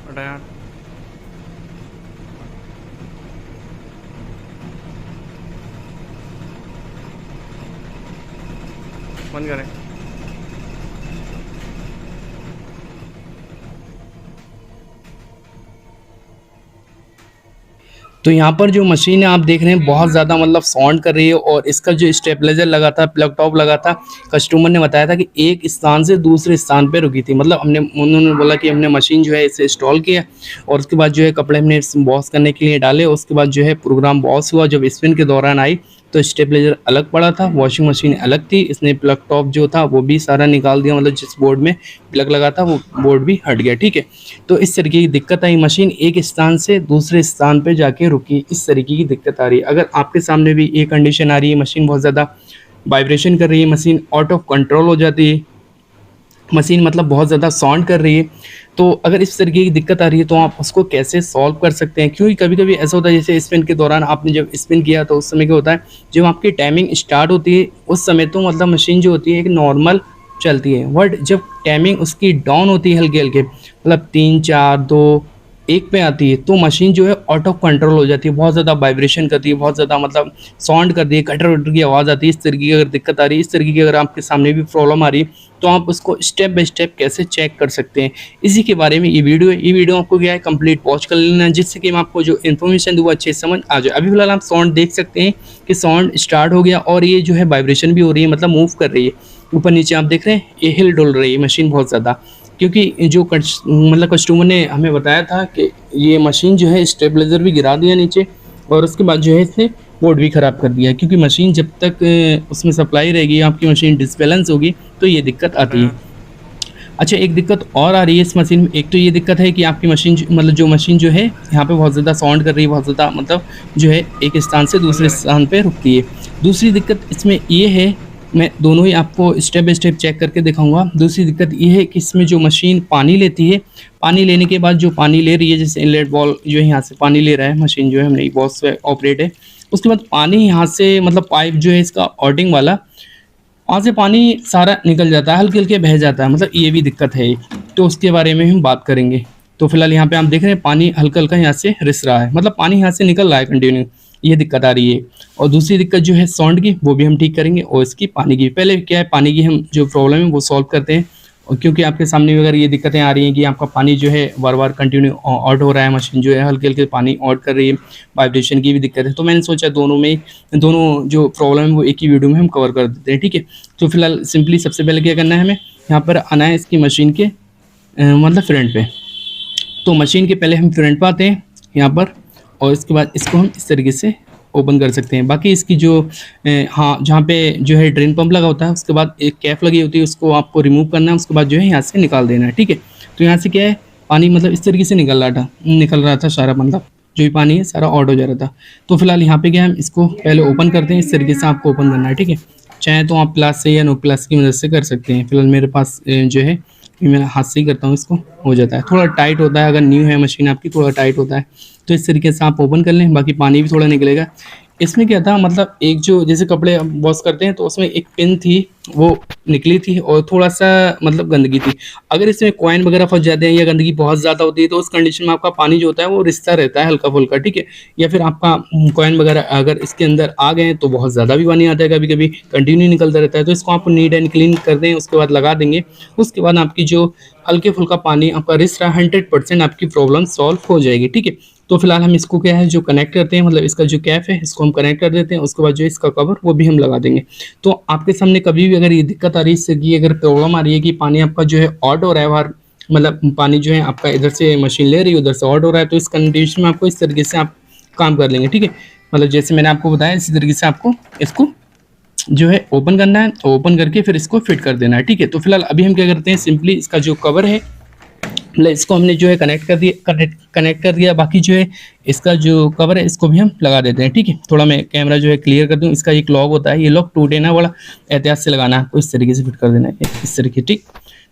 हटा यार, बंद करें। तो यहाँ पर जो मशीन है आप देख रहे हैं बहुत ज़्यादा मतलब साउंड कर रही है, और इसका जो स्टेबलाइजर लगा था, प्लग टॉप लगा था, कस्टमर ने बताया था कि एक स्थान से दूसरे स्थान पे रुकी थी। मतलब हमने उन्होंने बोला कि हमने मशीन जो है इसे इंस्टॉल किया, और उसके बाद जो है कपड़े हमने वॉश करने के लिए डाले, उसके बाद जो है प्रोग्राम वॉश हुआ, जब स्पिन के दौरान आई तो स्टेबलाइजर अलग पड़ा था, वॉशिंग मशीन अलग थी, इसने प्लग टॉप जो था वो भी सारा निकाल दिया, मतलब जिस बोर्ड में प्लग लगा था वो बोर्ड भी हट गया। ठीक है, तो इस तरीके की दिक्कत आई, मशीन एक स्थान से दूसरे स्थान पे जाके रुकी, इस तरीके की दिक्कत आ रही है। अगर आपके सामने भी ये कंडीशन आ रही है, मशीन बहुत ज़्यादा वाइब्रेशन कर रही है, मशीन आउट ऑफ कंट्रोल हो जाती है, मशीन मतलब बहुत ज़्यादा साउंड कर रही है, तो अगर इस तरीके की दिक्कत आ रही है तो आप उसको कैसे सॉल्व कर सकते हैं? क्योंकि कभी कभी ऐसा होता है, जैसे स्पिन के दौरान आपने जब स्पिन किया तो उस समय क्या होता है, जब आपकी टाइमिंग स्टार्ट होती है उस समय तो मतलब मशीन जो होती है एक नॉर्मल चलती है, बट जब टाइमिंग उसकी डाउन होती है हल्के हल्के, मतलब 3 4 2 1 पे आती है, तो मशीन जो है आउट ऑफ कंट्रोल हो जाती है, बहुत ज़्यादा वाइब्रेशन करती है, बहुत ज़्यादा मतलब साउंड करती है, कटर वटर की आवाज़ आती है। इस तरीके की अगर दिक्कत आ रही है, इस तरीके की अगर आपके सामने भी प्रॉब्लम आ रही है, तो आप उसको स्टेप बाय स्टेप कैसे चेक कर सकते हैं, इसी के बारे में ये वीडियो है। ये वीडियो आपको क्या है कंप्लीट वॉच कर लेना है, जिससे कि मैं आपको जो इन्फॉर्मेशन दूँ अच्छे से समझ आ जाए। अभी फिलहाल आप साउंड देख सकते हैं कि साउंड स्टार्ट हो गया, और ये जो है वाइब्रेशन भी हो रही है, मतलब मूव कर रही है, ऊपर नीचे आप देख रहे हैं, ये हिल डुल रही है मशीन बहुत ज़्यादा। क्योंकि जो मतलब कस्टमर ने हमें बताया था कि ये मशीन जो है स्टेबलाइजर भी गिरा दिया नीचे, और उसके बाद जो है इसने बोर्ड भी ख़राब कर दिया, क्योंकि मशीन जब तक उसमें सप्लाई रहेगी, आपकी मशीन डिसबैलेंस होगी तो ये दिक्कत हटा आती है। यार। अच्छा, एक दिक्कत और आ रही है इस मशीन में, एक तो ये दिक्कत है कि आपकी मशीन मतलब जो मशीन जो है यहाँ पे बहुत ज़्यादा साउंड कर रही है, बहुत ज़्यादा मतलब जो है एक स्थान से बंद दूसरे करें। स्थान पे रुकती है। दूसरी दिक्कत इसमें ये है, मैं दोनों ही आपको स्टेप बाय स्टेप चेक करके दिखाऊंगा। दूसरी दिक्कत ये है कि इसमें जो मशीन पानी लेती है, पानी लेने के बाद जो पानी ले रही है, जैसे इनलेट बॉल जो है यहाँ से पानी ले रहा है मशीन, जो है हमने बॉस से ऑपरेट है, उसके बाद पानी यहाँ से मतलब पाइप जो है इसका ऑटिंग वाला, वहाँ से पानी सारा निकल जाता है, हल्के हल्के बह जाता है, मतलब ये भी दिक्कत है एक। तो उसके बारे में हम बात करेंगे। तो फिलहाल यहाँ पे आप देख रहे हैं पानी हल्का हल्का यहाँ से रिस रहा है, मतलब पानी यहाँ से निकल रहा है कंटिन्यू, ये दिक्कत आ रही है। और दूसरी दिक्कत जो है साउंड की, वो भी हम ठीक करेंगे, और इसकी पानी की, पहले क्या है पानी की हम जो प्रॉब्लम है वो सॉल्व करते हैं। और क्योंकि आपके सामने भी अगर ये दिक्कतें आ रही हैं कि आपका पानी जो है बार बार कंटिन्यू आउट हो रहा है, मशीन जो है हल्के हल्के पानी आउट कर रही है, वाइब्रेशन की भी दिक्कत है, तो मैंने सोचा दोनों जो प्रॉब्लम है वो एक ही वीडियो में हम कवर कर देते हैं। ठीक है, तो फिलहाल सिंपली सबसे पहले क्या करना है, हमें यहाँ पर आना है इसकी मशीन के मतलब फ्रंट पे। तो मशीन के पहले हम फ्रंट पे आते हैं यहाँ पर, और इसके बाद इसको हम इस तरीके से ओपन कर सकते हैं। बाकी इसकी जो हाँ, जहाँ पे जो है ड्रेन पंप लगा होता है, उसके बाद एक कैप लगी होती है, उसको आपको रिमूव करना है, उसके बाद जो है यहाँ से निकाल देना है। ठीक है, तो यहाँ से क्या है पानी मतलब इस तरीके से निकल रहा था सारा, मतलब जो भी पानी है सारा आउट हो जा रहा था। तो फिलहाल यहाँ पे क्या है, हम इसको पहले ओपन करते हैं, इस तरीके से आपको ओपन करना है। ठीक है, चाहे तो आप प्लास से या नो प्लास की मदद से कर सकते हैं। फिलहाल मेरे पास जो है ये मैं हाथ से ही करता हूँ, इसको हो जाता है। थोड़ा टाइट होता है, अगर न्यू है मशीन आपकी थोड़ा टाइट होता है, तो इस तरीके से आप ओपन कर लें, बाकी पानी भी थोड़ा निकलेगा। इसमें क्या था, मतलब एक जो जैसे कपड़े हम वॉश करते हैं तो उसमें एक पिन थी, वो निकली थी, और थोड़ा सा मतलब गंदगी थी। अगर इसमें कॉइन वगैरह फंस जाते हैं या गंदगी बहुत ज़्यादा होती है, तो उस कंडीशन में आपका पानी जो होता है वो रिसता रहता है हल्का फुल्का। ठीक है, या फिर आपका कॉइन वगैरह अगर इसके अंदर आ गए तो बहुत ज़्यादा भी पानी आता है, कभी कभी कंटिन्यू निकलता रहता है। तो इसको आप नीट एंड क्लीन कर दें, उसके बाद लगा देंगे, उसके बाद आपकी जो हल्के फुल्का पानी आपका रिस रहा है, 100% आपकी प्रॉब्लम सॉल्व हो जाएगी। ठीक है, तो फिलहाल हम इसको क्या है जो कनेक्ट करते हैं, मतलब इसका जो कैप है इसको हम कनेक्ट कर देते हैं, उसके बाद जो इसका कवर वो भी हम लगा देंगे। तो आपके सामने कभी भी अगर ये दिक्कत आ रही है, इससे कि अगर प्रॉब्लम आ रही है कि पानी आपका जो है आउट हो रहा है बाहर, मतलब पानी जो है आपका इधर से मशीन ले रही है उधर से आउट हो रहा है, तो इस कंडीशन में आपको इस तरीके से आप काम कर लेंगे। ठीक है, मतलब जैसे मैंने आपको बताया इसी तरीके से आपको इसको जो है ओपन करना है, ओपन करके फिर इसको फिट कर देना है। ठीक है, तो फिलहाल अभी हम क्या करते हैं, सिंपली इसका जो कवर है, मतलब इसको हमने जो है कनेक्ट कर दिया, बाकी जो है इसका जो कवर है इसको भी हम लगा देते हैं। ठीक है, थोड़ा मैं कैमरा जो है क्लियर कर दूं, इसका एक लॉक होता है, ये लॉक टूटे ना, बड़ा एहतियात से लगाना है आपको, इस तरीके से फिट कर देना है इस तरीके। ठीक,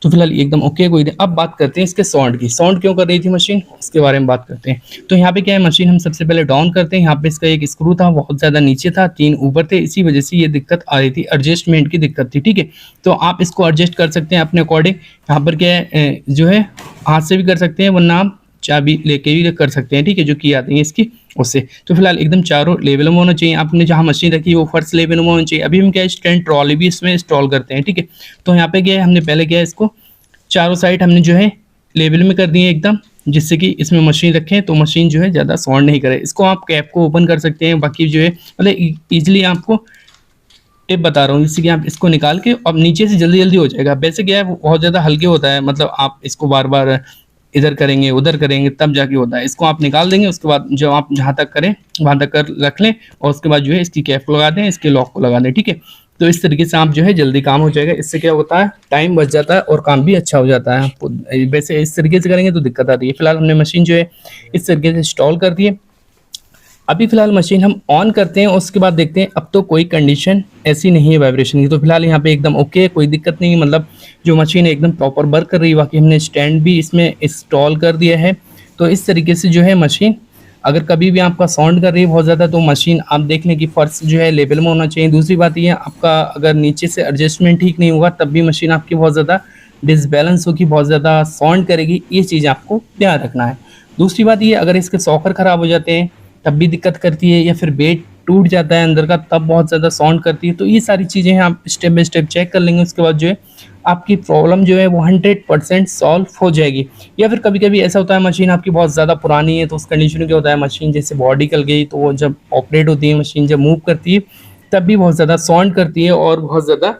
तो फिलहाल एकदम ओके, कोई नहीं। अब बात करते हैं इसके साउंड की, साउंड क्यों कर रही थी मशीन, इसके बारे में बात करते हैं। तो यहाँ पे क्या है, मशीन हम सबसे पहले डाउन करते हैं, यहाँ पे इसका एक स्क्रू था बहुत ज़्यादा नीचे था, 3 ऊपर थे, इसी वजह से ये दिक्कत आ रही थी, एडजस्टमेंट की दिक्कत थी। ठीक है, तो आप इसको एडजस्ट कर सकते हैं अपने अकॉर्डिंग। यहाँ पर क्या है जो है हाथ से भी कर सकते हैं, वरना आप चाबी लेके भी कर सकते हैं, ठीक है, जो की आती है इसकी उससे। तो फिलहाल एकदम चारों लेवल में होना चाहिए। आपने जहाँ मशीन रखी है वो फर्स्ट लेवल में होना चाहिए। अभी हम क्या है स्टैंड ट्रॉली भी इसमें इंस्टॉल करते हैं, ठीक है। तो यहाँ पे क्या है हमने पहले क्या है इसको चारों साइड हमने जो है लेवल में कर दिए एकदम, जिससे कि इसमें मशीन रखें तो मशीन जो है ज़्यादा साउंड नहीं करे। इसको आप कैप को ओपन कर सकते हैं, बाकी जो है मतलब ईजिली आपको टिप बता रहा हूँ, जिससे कि आप इसको निकाल के अब नीचे से जल्दी जल्दी हो जाएगा। वैसे क्या है वो बहुत ज़्यादा हल्के होता है, मतलब आप इसको बार बार इधर करेंगे उधर करेंगे तब जाके होता है। इसको आप निकाल देंगे, उसके बाद जब आप जहाँ तक करें वहाँ तक कर रख लें और उसके बाद जो है इसकी कैप को लगा दें, इसके लॉक को लगा दें, ठीक है। तो इस तरीके से आप जो है जल्दी काम हो जाएगा। इससे क्या होता है टाइम बच जाता है और काम भी अच्छा हो जाता है आपको। वैसे इस तरीके से करेंगे तो दिक्कत आती है। फिलहाल हमने मशीन जो है इस तरीके से इंस्टॉल कर दी है। अभी फिलहाल मशीन हम ऑन करते हैं, उसके बाद देखते हैं। अब तो कोई कंडीशन ऐसी नहीं है वाइब्रेशन की, तो फिलहाल यहाँ पे एकदम ओके है, कोई दिक्कत नहीं है। मतलब जो मशीन है एकदम प्रॉपर वर्क कर रही है। बाकी हमने स्टैंड भी इसमें इंस्टॉल कर दिया है। तो इस तरीके से जो है मशीन अगर कभी भी आपका साउंड कर रही है बहुत ज़्यादा तो मशीन आप देख लें कि फर्श जो है लेवल में होना चाहिए। दूसरी बात ये आपका अगर नीचे से एडजस्टमेंट ठीक नहीं होगा तब भी मशीन आपकी बहुत ज़्यादा डिसबैलेंस होगी, बहुत ज़्यादा साउंड करेगी। ये चीज़ आपको ध्यान रखना है। दूसरी बात ये अगर इसके सॉकर ख़राब हो जाते हैं तब भी दिक्कत करती है, या फिर बेड टूट जाता है अंदर का तब बहुत ज़्यादा साउंड करती है। तो ये सारी चीज़ें हैं आप स्टेप बाय स्टेप चेक कर लेंगे, उसके बाद जो है आपकी प्रॉब्लम जो है वो 100% सॉल्व हो जाएगी। या फिर कभी कभी ऐसा होता है मशीन आपकी बहुत ज़्यादा पुरानी है, तो उस कंडीशन में क्या होता है मशीन जैसे बॉडी निकल गई तो वो जब ऑपरेट होती है मशीन जब मूव करती है तब भी बहुत ज़्यादा साउंड करती है और बहुत ज़्यादा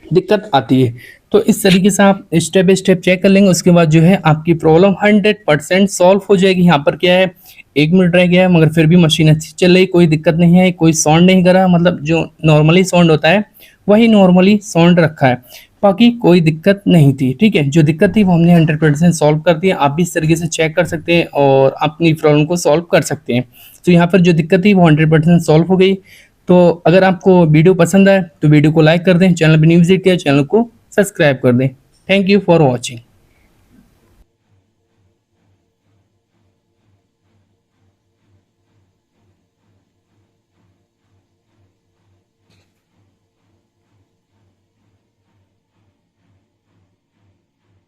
दिक्कत आती है। तो इस तरीके से आप स्टेप बाय स्टेप चेक कर लेंगे, उसके बाद जो है आपकी प्रॉब्लम 100% सॉल्व हो जाएगी। यहाँ पर क्या है 1 मिनट रह गया है मगर फिर भी मशीन अच्छी चल रही, कोई दिक्कत नहीं है, कोई साउंड नहीं कर रहा। मतलब जो नॉर्मली साउंड होता है वही नॉर्मली साउंड रखा है, बाकी कोई दिक्कत नहीं थी, ठीक है। जो दिक्कत थी वो हमने 100% सॉल्व कर दिया। आप भी इस तरीके से चेक कर सकते हैं और अपनी प्रॉब्लम को सॉल्व कर सकते हैं। तो यहाँ पर जो दिक्कत थी वो 100% सॉल्व हो गई। तो अगर आपको वीडियो पसंद आए तो वीडियो को लाइक कर दें, चैनल पर न्यू विजिट किया चैनल को सब्सक्राइब कर दें। Thank you for watching.